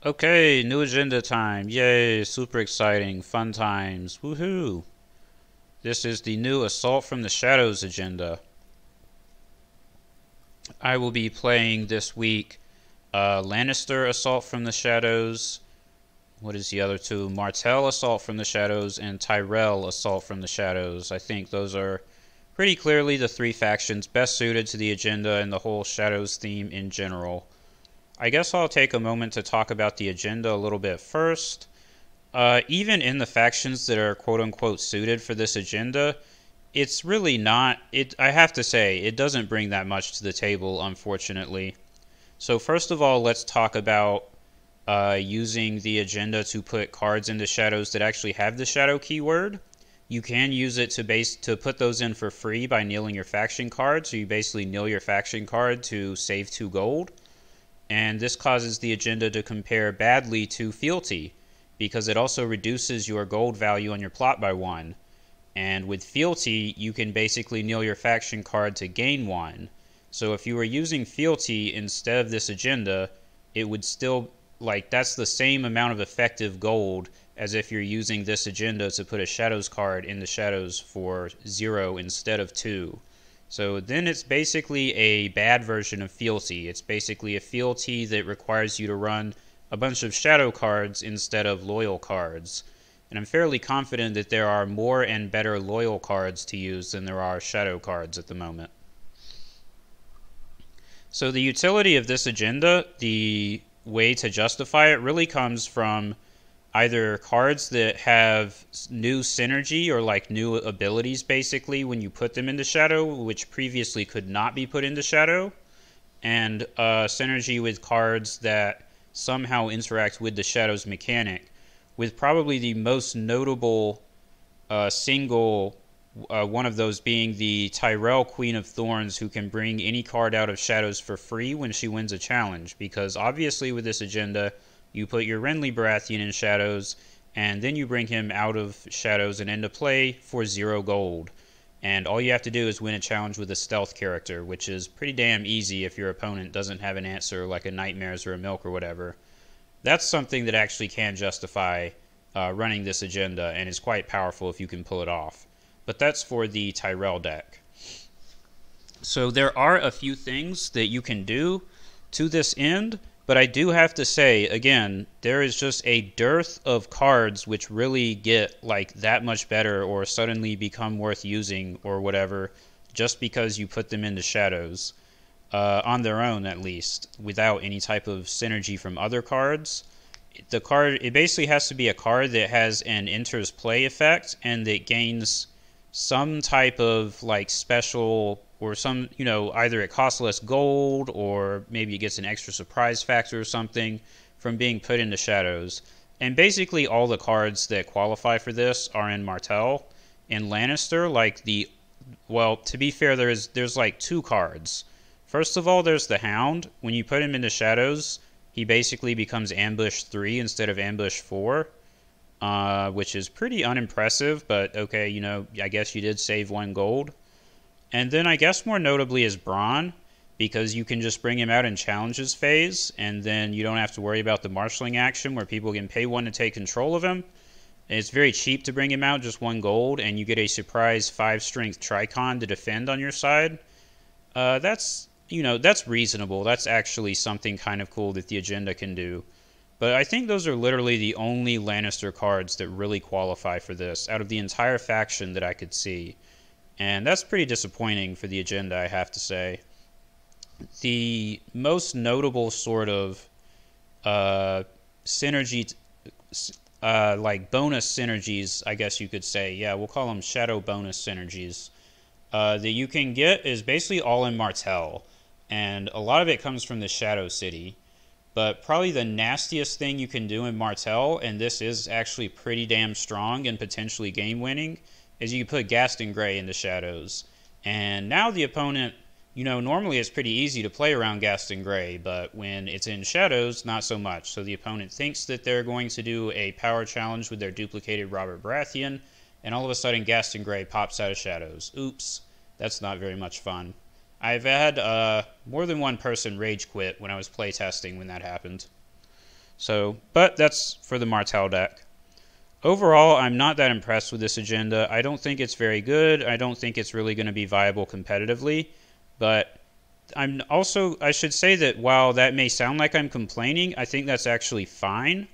Okay, new agenda time. Yay, super exciting. Fun times. Woohoo. This is the new Assault from the Shadows agenda. I will be playing this week Lannister Assault from the Shadows. What is the other two? Martell Assault from the Shadows and Tyrell Assault from the Shadows. I think those are pretty clearly the three factions best suited to the agenda and the whole Shadows theme in general. I guess I'll take a moment to talk about the agenda a little bit first. Even in the factions that are quote unquote suited for this agenda, it's really not. I have to say, it doesn't bring that much to the table, unfortunately. So, first of all, let's talk about using the agenda to put cards into shadows that actually have the shadow keyword. You can use it to put those in for free by kneeling your faction card. So you basically kneel your faction card to save 2 gold. And this causes the agenda to compare badly to fealty, because it also reduces your gold value on your plot by 1. And with fealty, you can basically kneel your faction card to gain 1. So if you were using fealty instead of this agenda, it would still, that's the same amount of effective gold as if you're using this agenda to put a shadows card in the shadows for 0 instead of 2. So then it's basically a bad version of fealty. It's basically a fealty that requires you to run a bunch of shadow cards instead of loyal cards. And I'm fairly confident that there are more and better loyal cards to use than there are shadow cards at the moment. So the utility of this agenda, the way to justify it, really comes from either cards that have new synergy or new abilities basically when you put them into shadow, which previously could not be put into shadow, and synergy with cards that somehow interact with the shadows mechanic, with probably the most notable single one of those being the Tyrell Queen of Thorns, who can bring any card out of shadows for free when she wins a challenge, because obviously with this agenda you put your Renly Baratheon in shadows, and then you bring him out of shadows and into play for 0 gold. And all you have to do is win a challenge with a stealth character, which is pretty damn easy if your opponent doesn't have an answer like a Nightmares or a Milk or whatever. That's something that actually can justify running this agenda, and is quite powerful if you can pull it off. But that's for the Tyrell deck. So there are a few things that you can do to this end, but I do have to say, again, there is just a dearth of cards which really get that much better or suddenly become worth using or whatever just because you put them into shadows, on their own at least, without any type of synergy from other cards. It basically has to be a card that has an enters play effect and that gains some type of special, or some, either it costs less gold or maybe it gets an extra surprise factor or something from being put into shadows. And basically all the cards that qualify for this are in Martell. In Lannister, well, to be fair, there's 2 cards. First of all, there's the Hound. When you put him into shadows, he basically becomes ambush 3 instead of ambush 4. Which is pretty unimpressive, but okay, I guess you did save 1 gold. And then I guess more notably is Bronn, because you can just bring him out in challenges phase, and then you don't have to worry about the marshalling action where people can pay 1 to take control of him. And it's very cheap to bring him out, just 1 gold, and you get a surprise 5 strength Tricon to defend on your side. That's reasonable. That's actually something kind of cool that the agenda can do. But I think those are literally the only Lannister cards that really qualify for this out of the entire faction that I could see. And that's pretty disappointing for the agenda, I have to say. The most notable sort of synergy, bonus synergies, I guess you could say. Yeah, we'll call them shadow bonus synergies. That you can get is basically all in Martell. And a lot of it comes from the Shadow City. But probably the nastiest thing you can do in Martell, and this is actually pretty damn strong and potentially game-winning, is you can put Gaston Grey into shadows. And now the opponent, normally it's pretty easy to play around Gaston Grey, but when it's in shadows, not so much. So the opponent thinks that they're going to do a power challenge with their duplicated Robert Baratheon, and all of a sudden Gaston Grey pops out of shadows. Oops, that's not very much fun. I've had more than one person rage quit when I was playtesting when that happened. So, but that's for the Martel deck. Overall, I'm not that impressed with this agenda. I don't think it's very good. I don't think it's really going to be viable competitively. But I should say that while that may sound like I'm complaining, I think that's actually fine.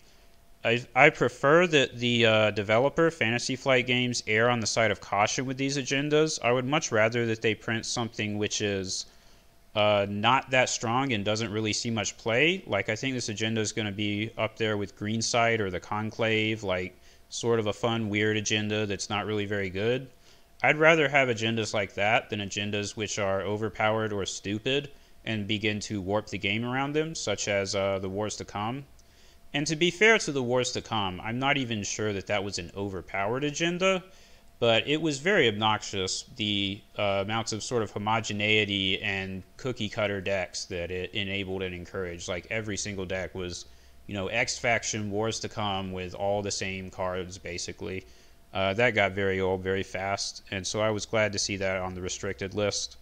I prefer that the developer, Fantasy Flight Games, err on the side of caution with these agendas. I would much rather that they print something which is not that strong and doesn't really see much play. Like, I think this agenda is going to be up there with Greenside or the Conclave, like sort of a fun, weird agenda that's not really very good. I'd rather have agendas like that than agendas which are overpowered or stupid and begin to warp the game around them, such as the Wars to Come. And to be fair to the Wars to Come, I'm not even sure that that was an overpowered agenda, but it was very obnoxious, the amounts of sort of homogeneity and cookie cutter decks that it enabled and encouraged. Like, every single deck was, X Faction, Wars to Come with all the same cards, basically. That got very old very fast, and so I was glad to see that on the restricted list.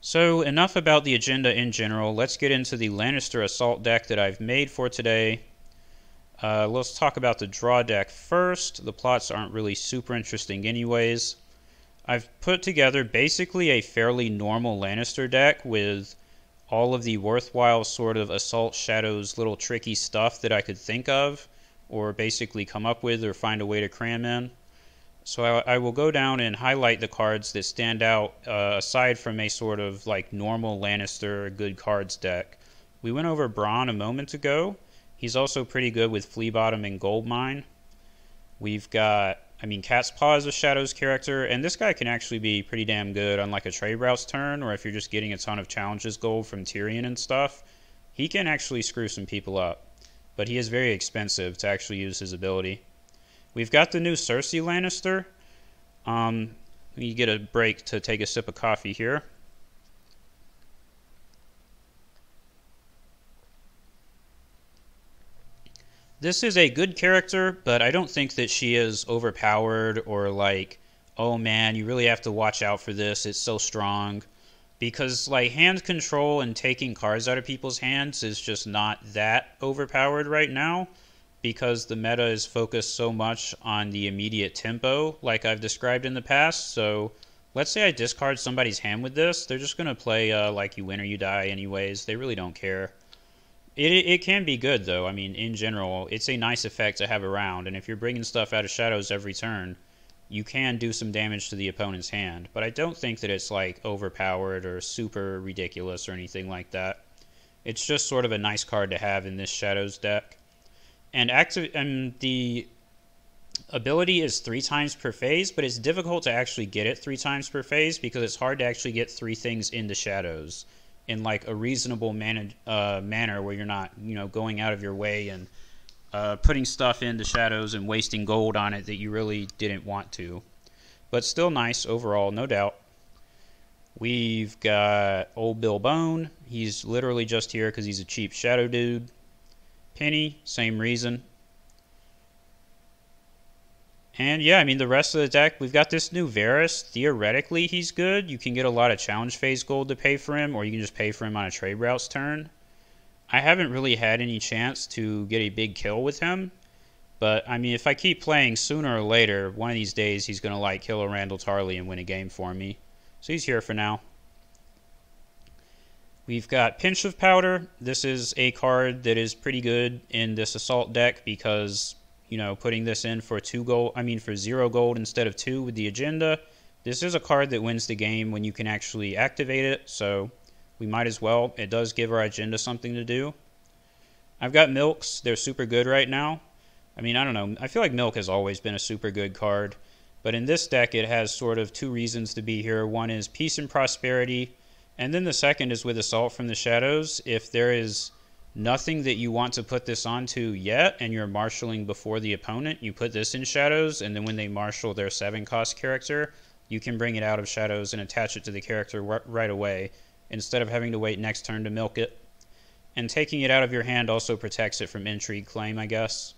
So, enough about the agenda in general. Let's get into the Lannister Assault deck that I've made for today. Let's talk about the draw deck first. The plots aren't really super interesting anyways. I've put together basically a fairly normal Lannister deck with all of the worthwhile sort of Assault Shadows little tricky stuff that I could think of, or basically come up with or find a way to cram in. So I will go down and highlight the cards that stand out aside from a sort of like normal Lannister good cards deck. We went over Bronn a moment ago. He's also pretty good with Flea Bottom and Goldmine. We've got, Cat's Paw is a Shadows character, and this guy can actually be pretty damn good on like a trade route's turn, or if you're just getting a ton of challenges gold from Tyrion and stuff. He can actually screw some people up, but he is very expensive to actually use his ability. We've got the new Cersei Lannister. Let me get a break to take a sip of coffee here. This is a good character, but I don't think that she is overpowered or like, oh man, you really have to watch out for this, it's so strong. Because like hand control and taking cards out of people's hands is just not that overpowered right now, because the meta is focused so much on the immediate tempo, like I've described in the past. So let's say I discard somebody's hand with this, they're just going to play like you win or you die anyways. They really don't care. It can be good, though. In general, it's a nice effect to have around, and if you're bringing stuff out of Shadows every turn, you can do some damage to the opponent's hand. But I don't think that it's like overpowered or super ridiculous or anything like that. It's just sort of a nice card to have in this Shadows deck. And the ability is 3 times per phase, but it's difficult to actually get it 3 times per phase because it's hard to actually get 3 things into Shadows in like a reasonable manner where you're not, going out of your way and putting stuff into Shadows and wasting gold on it that you really didn't want to. But still nice overall, no doubt. We've got Old Bill Bone. He's literally just here because he's a cheap Shadow dude. Penny, same reason. And yeah, the rest of the deck, we've got this new Varys. Theoretically, he's good. You can get a lot of challenge phase gold to pay for him, or you can just pay for him on a trade route's turn. I haven't really had any chance to get a big kill with him. But, if I keep playing, sooner or later, one of these days, he's going to, kill a Randall Tarley and win a game for me. So he's here for now. We've got Pinch of Powder. This is a card that is pretty good in this Assault deck because, putting this in for 0 gold instead of 2 with the agenda. This is a card that wins the game when you can actually activate it, so we might as well. It does give our agenda something to do. I've got Milks. They're super good right now. I don't know. I feel like Milk has always been a super good card, but in this deck it has sort of 2 reasons to be here. One is Peace and Prosperity, and then the second is with Assault from the Shadows. If there is nothing that you want to put this onto yet, and you're marshalling before the opponent, you put this in Shadows, and then when they marshal their 7-cost character, you can bring it out of Shadows and attach it to the character right away, instead of having to wait next turn to milk it. And taking it out of your hand also protects it from Intrigue Claim, I guess.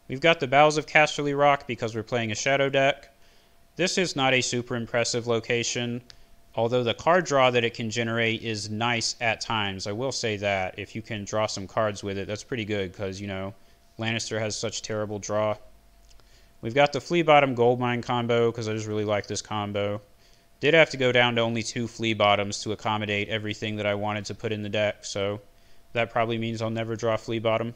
We've got the Bowels of Casterly Rock because we're playing a Shadow deck. This is not a super impressive location. Although the card draw that it can generate is nice at times. I will say that. If you can draw some cards with it, that's pretty good because, you know, Lannister has such terrible draw. We've got the Flea Bottom Goldmine combo because I just really like this combo. Did have to go down to only 2 Flea Bottoms to accommodate everything that I wanted to put in the deck, so that probably means I'll never draw Flea Bottom.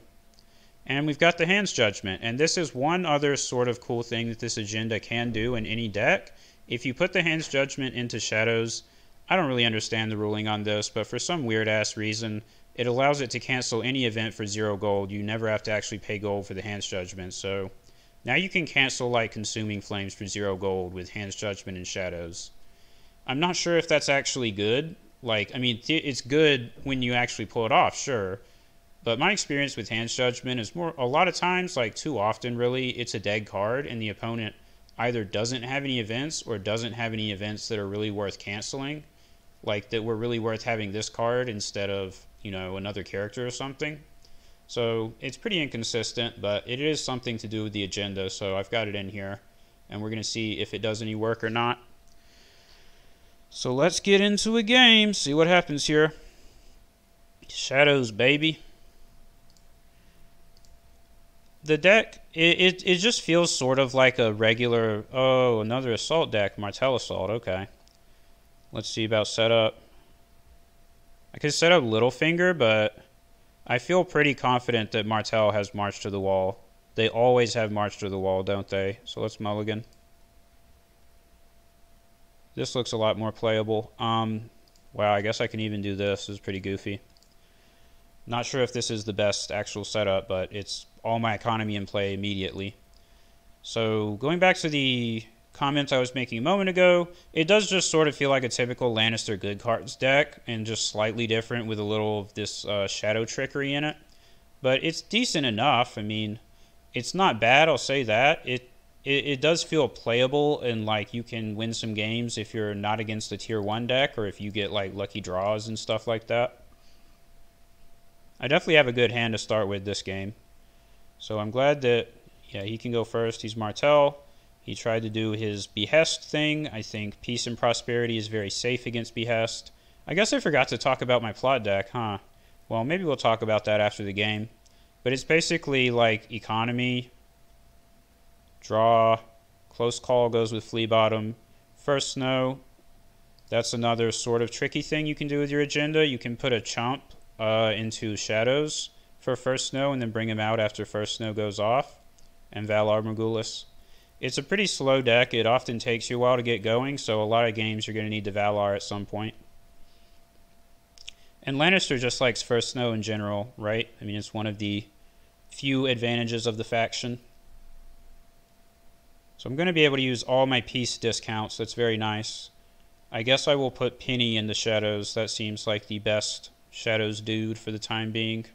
And we've got the Hand's Judgment, and this is one other sort of cool thing that this agenda can do in any deck. If you put the Hand's Judgment into Shadows, I don't really understand the ruling on this, but for some weird-ass reason, it allows it to cancel any event for 0 gold. You never have to actually pay gold for the Hand's Judgment, so now you can cancel like Consuming Flames for 0 gold with Hand's Judgment and Shadows. I'm not sure if that's actually good. Like, I mean, it's good when you actually pull it off, sure. But my experience with Hand's Judgment is more, a lot of times, like too often really, it's a dead card and the opponent either doesn't have any events or doesn't have any events that are really worth canceling. Like that were really worth having this card instead of, you know, another character or something. So it's pretty inconsistent, but it is something to do with the agenda, so I've got it in here. And we're going to see if it does any work or not. So let's get into a game, see what happens here. Shadows, baby. The deck, it just feels sort of like a regular, oh, another assault deck, Martell Assault, okay. Let's see about setup. I could set up Littlefinger, but I feel pretty confident that Martell has March to the Wall. They always have March to the Wall, don't they? So let's mulligan. This looks a lot more playable. Wow, I guess I can even do this. This is pretty goofy. Not sure if this is the best actual setup, but it's all my economy in play immediately. So going back to the comments I was making a moment ago, it does just sort of feel like a typical Lannister good cards deck, and just slightly different with a little of this shadow trickery in it. But it's decent enough. I mean, it's not bad, I'll say that. It does feel playable, and like you can win some games if you're not against a tier 1 deck, or if you get like lucky draws and stuff like that. I definitely have a good hand to start with this game. So I'm glad that, yeah, he can go first. He's Martell. He tried to do his Behest thing. I think Peace and Prosperity is very safe against Behest. I guess I forgot to talk about my plot deck, huh? Well, maybe we'll talk about that after the game. But it's basically like economy, draw, close call goes with Flea Bottom, first snow. That's another sort of tricky thing you can do with your agenda. You can put a chump into Shadows for first snow and then bring him out after first snow goes off, and Valar Morghulis. It's a pretty slow deck. It often takes you a while to get going, so a lot of games you're going to need the Valar at some point. And Lannister just likes first snow in general, right? I mean, it's one of the few advantages of the faction. So I'm going to be able to use all my peace discounts. That's very nice. I guess I will put Penny in the Shadows. That seems like the best Shadows dude for the time being.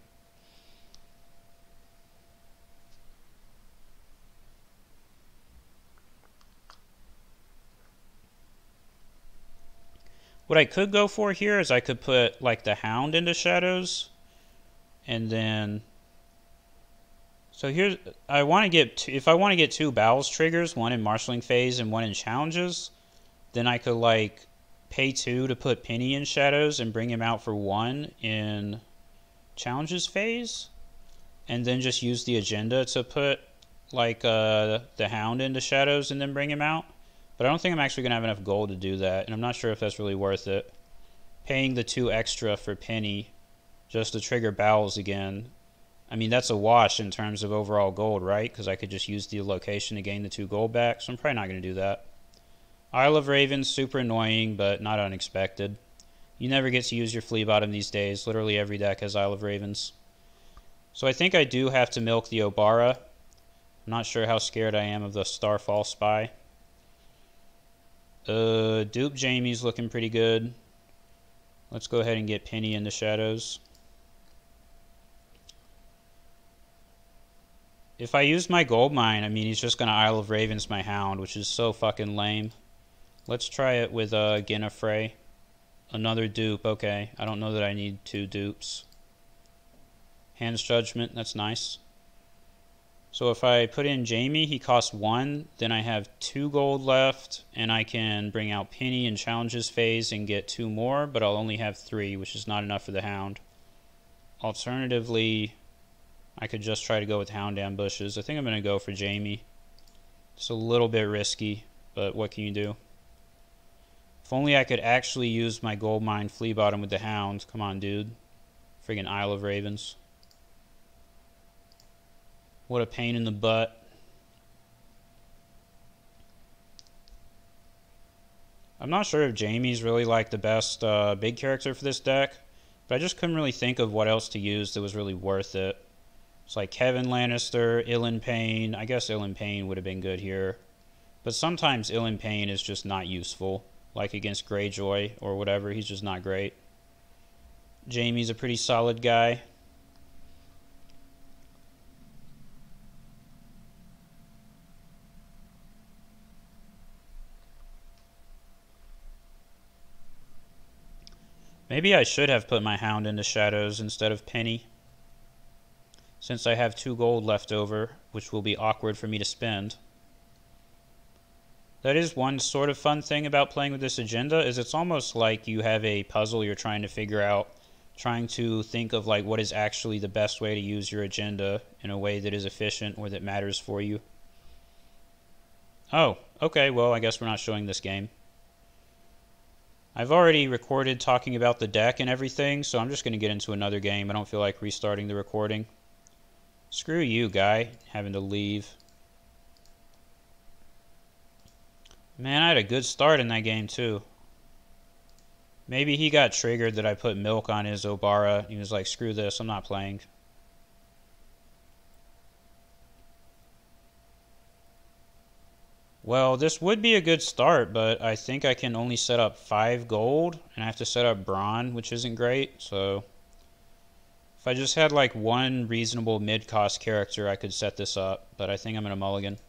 What I could go for here is I could put like the Hound into Shadows, and then so here's, I want to get if I want to get 2 Bowels triggers, one in Marshalling phase and one in Challenges, then I could like pay 2 to put Penny in Shadows and bring him out for 1 in Challenges phase, and then just use the agenda to put like the Hound into Shadows and then bring him out. But I don't think I'm actually going to have enough gold to do that, and I'm not sure if that's really worth it. Paying the 2 extra for Penny just to trigger Bowels again, I mean, that's a wash in terms of overall gold, right? Because I could just use the location to gain the 2 gold back, so I'm probably not going to do that. Isle of Ravens, super annoying, but not unexpected. You never get to use your Flea Bottom these days. Literally every deck has Isle of Ravens. So I think I do have to milk the Obara. I'm not sure how scared I am of the Starfall Spy. Dupe Jamie's looking pretty good. Let's go ahead and get Penny in the Shadows. If I use my gold mine, I mean, he's just going to Isle of Ravens my Hound, which is so fucking lame. Let's try it with Ginafrey. Another dupe, okay. I don't know that I need 2 dupes. Hand's Judgment, that's nice. So if I put in Jamie, he costs 1, then I have 2 gold left, and I can bring out Penny in Challenges phase and get 2 more, but I'll only have 3, which is not enough for the Hound. Alternatively, I could just try to go with Hound Ambushes. I think I'm going to go for Jamie. It's a little bit risky, but what can you do? If only I could actually use my Gold Mine Flea Bottom with the Hound. Come on, dude. Friggin' Isle of Ravens. What a pain in the butt. I'm not sure if Jamie's really like the best big character for this deck, but I just couldn't really think of what else to use that was really worth it. It's like Kevin Lannister, Ilan Payne. I guess Ilan Payne would have been good here. But sometimes Ilan Payne is just not useful. Like against Greyjoy or whatever, he's just not great. Jamie's a pretty solid guy. Maybe I should have put my Hound into Shadows instead of Penny, since I have 2 gold left over, which will be awkward for me to spend. That is one sort of fun thing about playing with this agenda, is it's almost like you have a puzzle you're trying to figure out, trying to think of like what is actually the best way to use your agenda in a way that is efficient or that matters for you. Oh, okay, well I guess we're not showing this game. I've already recorded talking about the deck and everything, so I'm just going to get into another game. I don't feel like restarting the recording. Screw you, guy, having to leave. Man, I had a good start in that game, too. Maybe he got triggered that I put milk on his Obara. He was like, screw this, I'm not playing. Well, this would be a good start, but I think I can only set up 5 gold, and I have to set up Brawn, which isn't great, so if I just had like one reasonable mid-cost character, I could set this up, but I think I'm going to mulligan.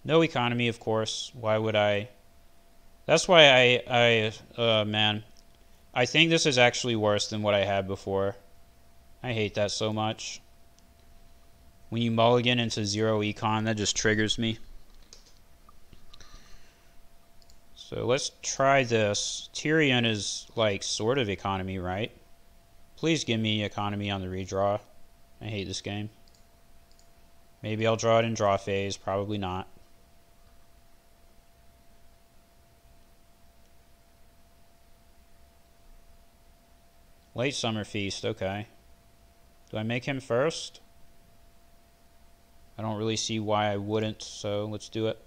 No economy, of course. Why would I? That's why man, I think this is actually worse than what I had before. I hate that so much. When you mulligan into 0 econ, that just triggers me. So let's try this. Tyrion is like sort of economy, right? Please give me economy on the redraw. I hate this game. Maybe I'll draw it in draw phase. Probably not. Late Summer Feast. Okay. Do I make him first? I don't really see why I wouldn't, so let's do it.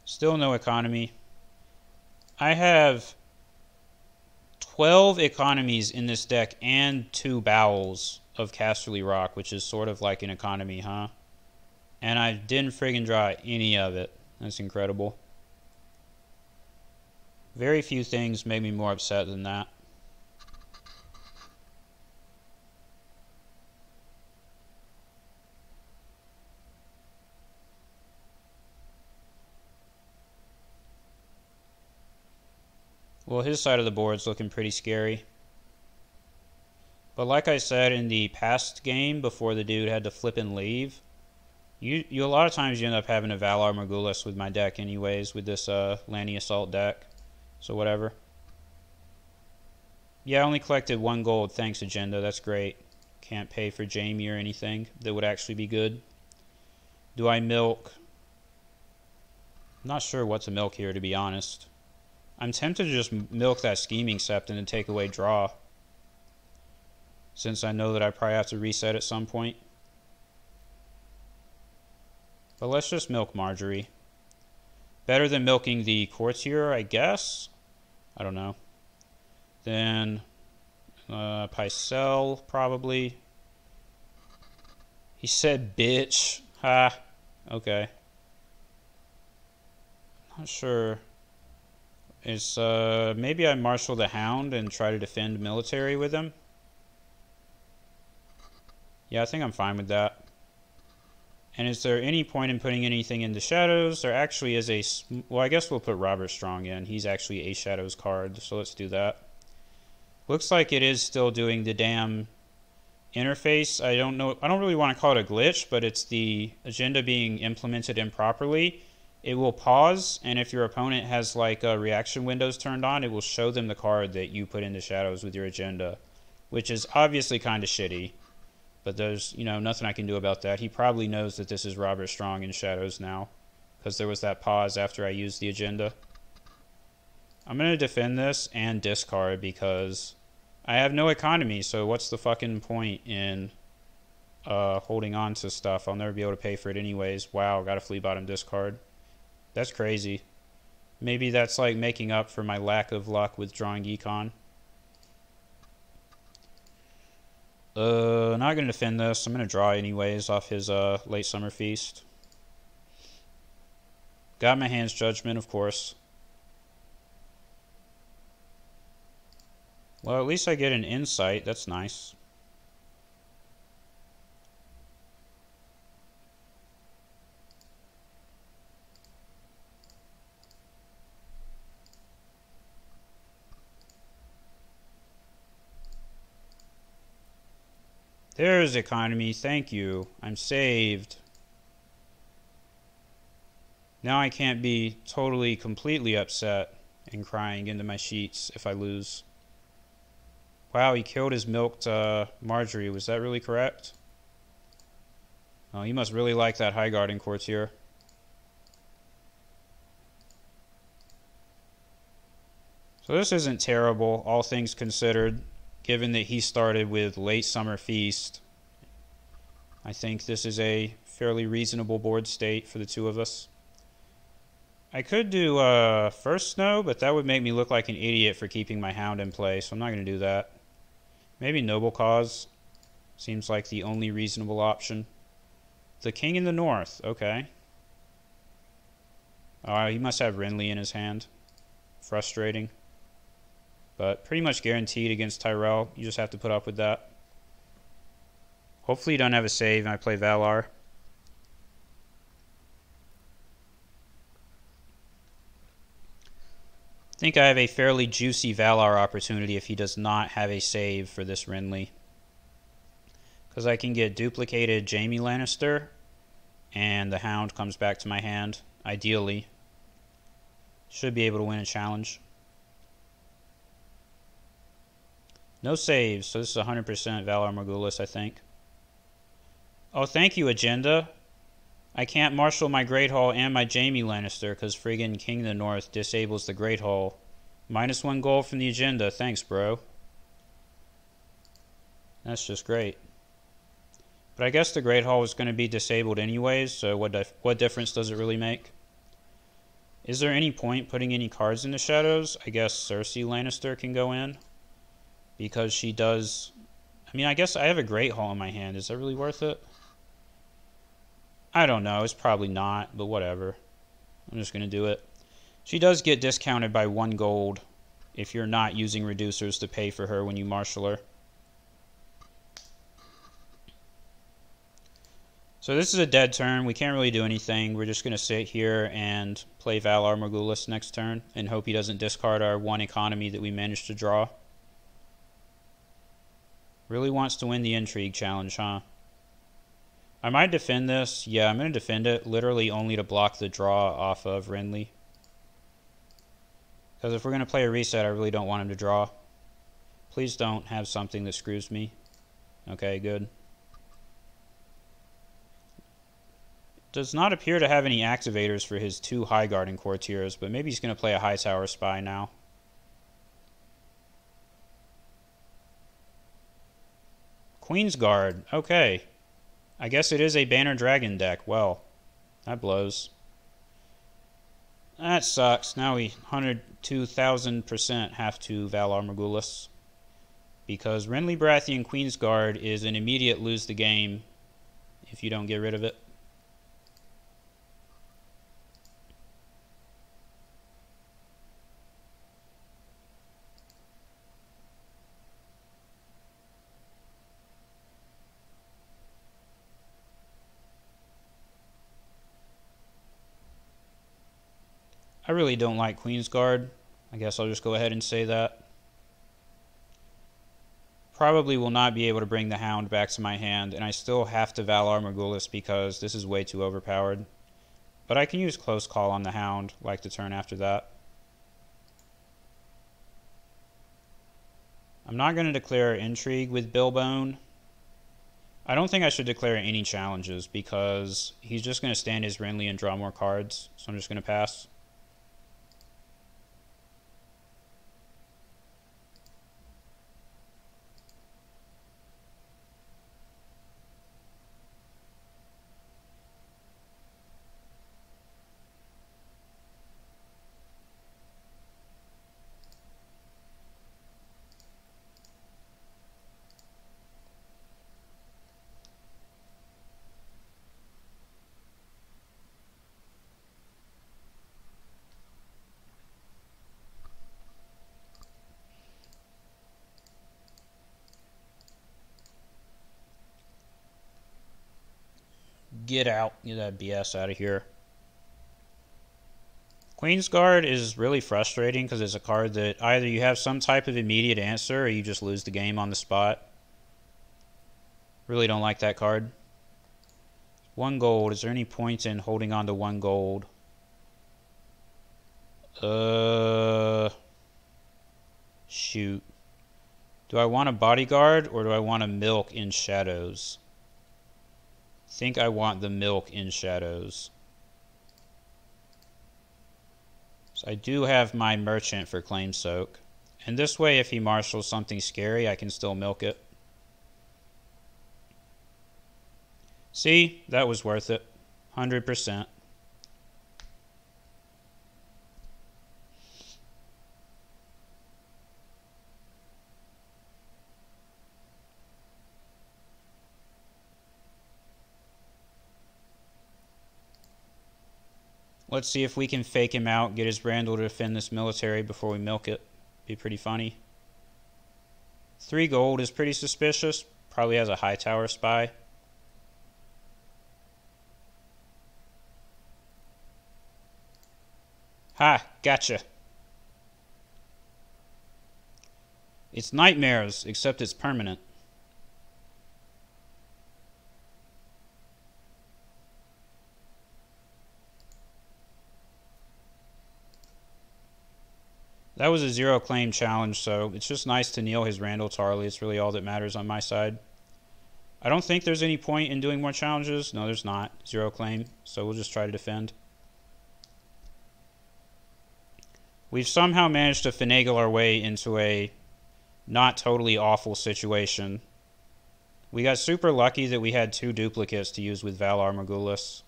Still no economy. I have 12 economies in this deck and 2 bowels of Casterly Rock, which is sort of like an economy, huh? And I didn't friggin' draw any of it. That's incredible. Very few things make me more upset than that. Well, his side of the board's looking pretty scary. But like I said in the past game, before the dude had to flip and leave, you a lot of times you end up having a Valar Morghulis with my deck anyways, with this Lanni Assault deck. So whatever. Yeah, I only collected 1 gold, thanks agenda, that's great. Can't pay for Jamie or anything that would actually be good. Do I milk? I'm not sure what to milk here, to be honest. I'm tempted to just milk that Scheming Sept and then take away draw, since I know that I probably have to reset at some point. But let's just milk Marjorie. Better than milking the Courtier, I guess? I don't know. Then Pycelle, probably. He said bitch. Ha. Okay. Not sure. Is maybe I marshal the Hound and try to defend military with him. Yeah, I think I'm fine with that. And is there any point in putting anything into Shadows? There actually is a... Well, I guess we'll put Robert Strong in. He's actually a Shadows card, so let's do that. Looks like it is still doing the damn interface. I don't know. I don't really want to call it a glitch, but it's the agenda being implemented improperly. It will pause, and if your opponent has like reaction windows turned on, it will show them the card that you put into shadows with your agenda, which is obviously kind of shitty. But there's, nothing I can do about that. He probably knows that this is Robert Strong in shadows now, because there was that pause after I used the agenda. I'm going to defend this and discard because I have no economy, so what's the fucking point in holding on to stuff? I'll never be able to pay for it anyways. Wow, got a flea bottom discard. That's crazy. Maybe that's like making up for my lack of luck with drawing econ. Not gonna defend this. I'm gonna draw anyways off his late summer feast. Got my hand's judgment, of course. Well, at least I get an insight. That's nice. There's economy. Thank you. I'm saved. Now I can't be totally, completely upset and crying into my sheets if I lose. Wow, he killed his milked Marjorie. Was that really correct? Oh, he must really like that High Garden Courtier. So this isn't terrible, all things considered, given that he started with Late Summer Feast. I think this is a fairly reasonable board state for the two of us. I could do First Snow, but that would make me look like an idiot for keeping my Hound in play, so I'm not going to do that. Maybe Noble Cause. Seems like the only reasonable option. The King in the North. Okay. He must have Renly in his hand. Frustrating. But pretty much guaranteed against Tyrell. You just have to put up with that. Hopefully you don't have a save and I play Valar. I think I have a fairly juicy Valar opportunity if he does not have a save for this Renly. Because I can get duplicated Jaime Lannister, and the Hound comes back to my hand, ideally. Should be able to win a challenge. No saves, so this is 100% Valar Morghulis, I think. Oh, thank you, Agenda. I can't marshal my Great Hall and my Jaime Lannister because friggin' King of the North disables the Great Hall. -1 gold from the Agenda. Thanks, bro. That's just great. But I guess the Great Hall was going to be disabled anyways, so what difference does it really make? Is there any point putting any cards in the shadows? I guess Cersei Lannister can go in. Because she does... I mean, I guess I have a Great Hall in my hand. Is that really worth it? I don't know. It's probably not, but whatever. I'm just going to do it. She does get discounted by 1 gold if you're not using reducers to pay for her when you marshal her. So this is a dead turn. We can't really do anything. We're just going to sit here and play Valar Morghulis next turn and hope he doesn't discard our 1 economy that we managed to draw. Really wants to win the Intrigue Challenge, huh? I might defend this. Yeah, I'm going to defend it, literally only to block the draw off of Renly. Because if we're going to play a reset, I really don't want him to draw. Please don't have something that screws me. Okay, good. Does not appear to have any activators for his 2 High Garden Courtiers, but maybe he's going to play a Hightower Spy now. Queensguard. Okay. I guess it is a Banner Dragon deck. Well, that blows. That sucks. Now we 102,000% have to Valar Morghulis. Because Renly Baratheon Queensguard is an immediate lose the game if you don't get rid of it. I really don't like Queensguard. I guess I'll just go ahead and say that. Probably will not be able to bring the Hound back to my hand, and I still have to Valar Morghulis because this is way too overpowered. But I can use Close Call on the Hound, like the turn after that. I'm not going to declare Intrigue with Bilbone. I don't think I should declare any challenges because he's just going to stand his Renly and draw more cards, so I'm just going to pass. Get out. Get that BS out of here. Queensguard is really frustrating because it's a card that either you have some type of immediate answer or you just lose the game on the spot. Really don't like that card. 1 gold. Is there any point in holding on to 1 gold? Shoot. Do I want a bodyguard or do I want a milk in shadows? I think I want the milk in shadows. So I do have my merchant for claim soak. And this way, if he marshals something scary, I can still milk it. See? That was worth it. 100%. Let's see if we can fake him out, get his Randall to defend this military before we milk it. Be pretty funny. 3 gold is pretty suspicious. Probably has a high tower spy. Ha! Gotcha. It's nightmares, except it's permanent. That was a 0 claim challenge, so it's just nice to kneel his Randall Tarley. It's really all that matters on my side. I don't think there's any point in doing more challenges. No, there's not. 0 claim, so we'll just try to defend. We've somehow managed to finagle our way into a not totally awful situation. We got super lucky that we had 2 duplicates to use with Valar Morghulis.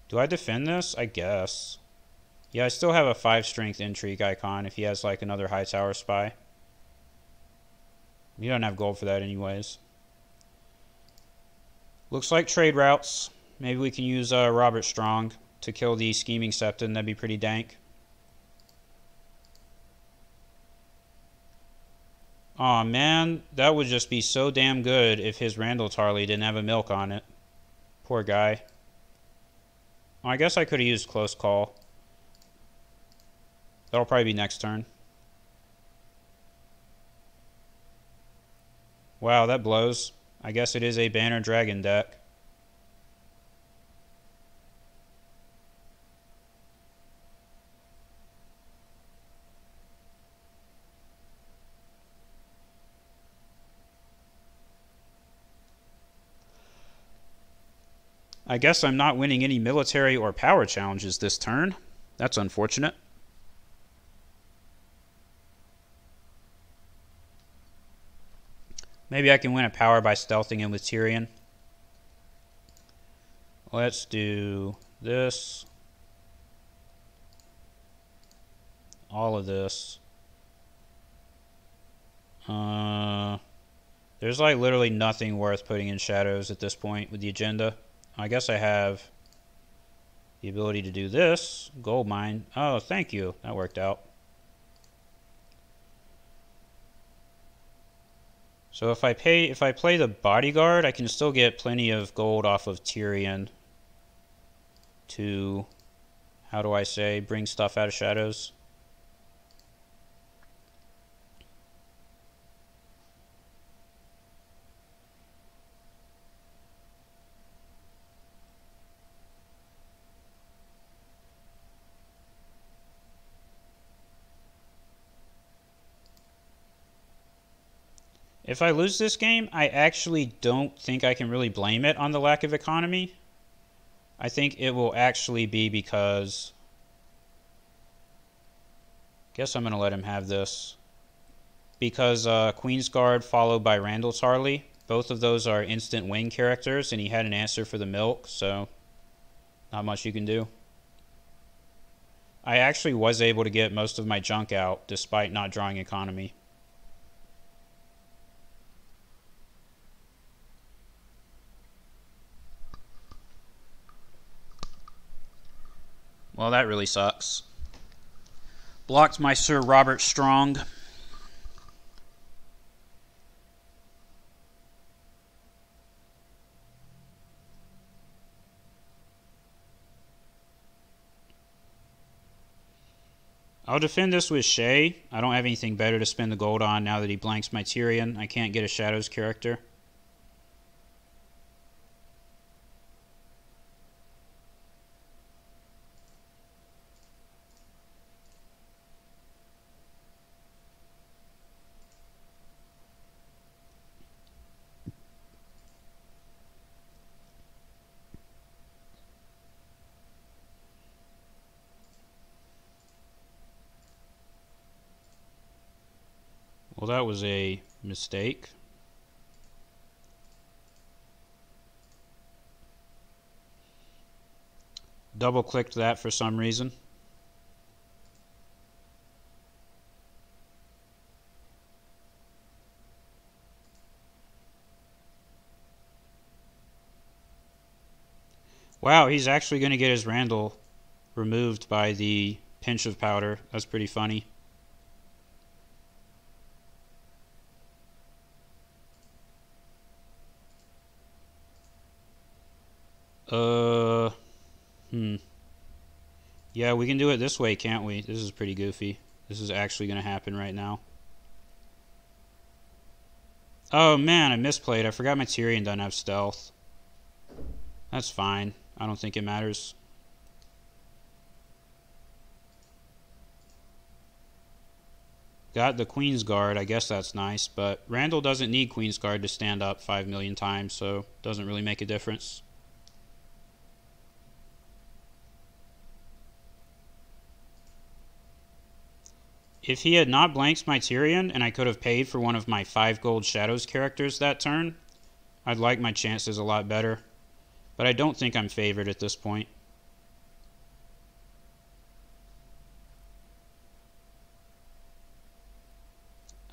Do I defend this? I guess. Yeah, I still have a 5 strength intrigue icon if he has like another high tower spy. You don't have gold for that anyways. Looks like trade routes. Maybe we can use Robert Strong to kill the Scheming Septon. That'd be pretty dank. Aw, man. That would just be so damn good if his Randall Tarley didn't have a milk on it. Poor guy. Well, I guess I could have used Close Call. That'll probably be next turn. Wow, that blows. I guess it is a Banner Dragon deck. I guess I'm not winning any military or power challenges this turn. That's unfortunate. Maybe I can win a power by stealthing in with Tyrion. Let's do this. All of this. There's like literally nothing worth putting in shadows at this point with the agenda. I guess I have the ability to do this. Gold mine. Oh, thank you. That worked out. So if I play the bodyguard, I can still get plenty of gold off of Tyrion to, how do I say, bring stuff out of shadows. If I lose this game, I actually don't think I can really blame it on the lack of economy. I think it will actually be because... Guess I'm going to let him have this. Because Queensguard followed by Randall Tarley. Both of those are instant win characters, and he had an answer for the milk, so not much you can do. I actually was able to get most of my junk out despite not drawing economy. Well, that really sucks. Blocked my Sir Robert Strong. I'll defend this with Shay. I don't have anything better to spend the gold on now that he blanks my Tyrion. I can't get a Shadows character. Well, that was a mistake. Double-clicked that for some reason. Wow, he's actually going to get his Randall removed by the pinch of powder. That's pretty funny. Yeah, we can do it this way, can't we? This is pretty goofy. This is actually going to happen right now. Oh, man, I misplayed. I forgot my Tyrion doesn't have stealth. That's fine. I don't think it matters. Got the Queensguard. I guess that's nice, but Randall doesn't need Queensguard to stand up 5 million times, so it doesn't really make a difference. If he had not blanked my Tyrion and I could have paid for one of my 5 gold Shadows characters that turn, I'd like my chances a lot better. But I don't think I'm favored at this point.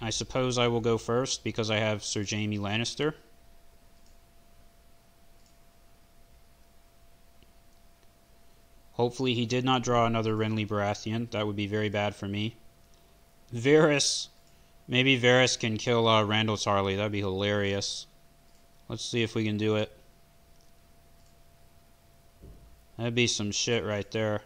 I suppose I will go first because I have Sir Jaime Lannister. Hopefully he did not draw another Renly Baratheon. That would be very bad for me. Varys. Maybe Varys can kill Randall Tarley. That'd be hilarious. Let's see if we can do it. That'd be some shit right there.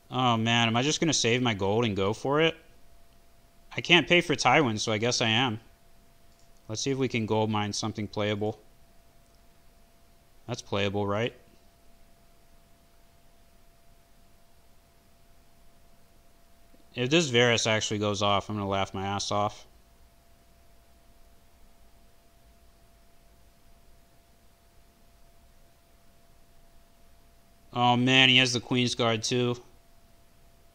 Oh man, am I just going to save my gold and go for it? I can't pay for Tywin, so I guess I am. Let's see if we can gold mine something playable. That's playable, right? If this Varys actually goes off, I'm going to laugh my ass off. Oh man, he has the Queensguard too.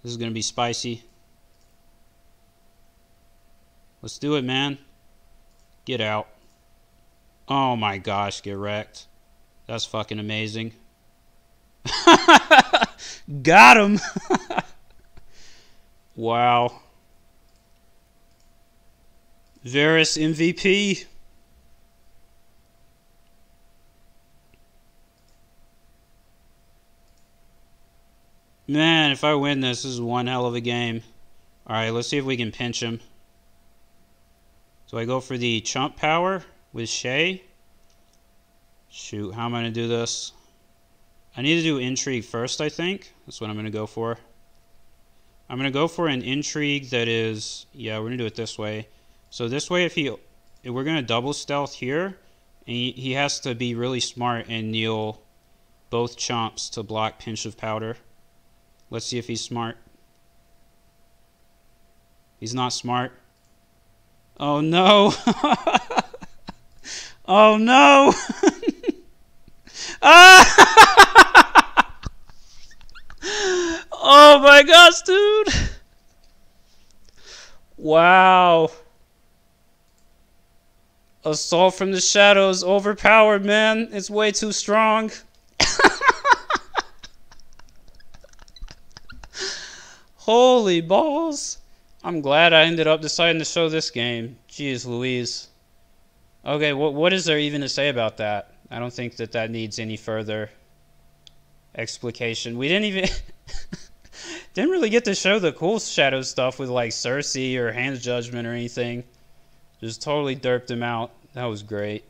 This is going to be spicy. Let's do it, man. Get out. Oh my gosh, get wrecked. That's fucking amazing. Got him! Wow. Varys MVP. Man, if I win this is one hell of a game. Alright, let's see if we can pinch him. So I go for the chump power with Shay. Shoot, how am I going to do this? I need to do intrigue first, I think. That's what I'm going to go for. I'm going to go for an intrigue that is... Yeah, we're going to do it this way. So this way, if we're going to double stealth here, and he has to be really smart and kneel both chomps to block pinch of powder. Let's see if he's smart. He's not smart. Oh no! Oh no! Ah! Oh my gosh, dude! Wow. Assault from the shadows, overpowered, man. It's way too strong. Holy balls. I'm glad I ended up deciding to show this game. Jeez Louise. Okay, what is there even to say about that? I don't think that needs any further explication. We didn't even... didn't really get to show the cool shadow stuff with like Cersei or Hand's Judgment or anything. Just totally derped him out. That was great.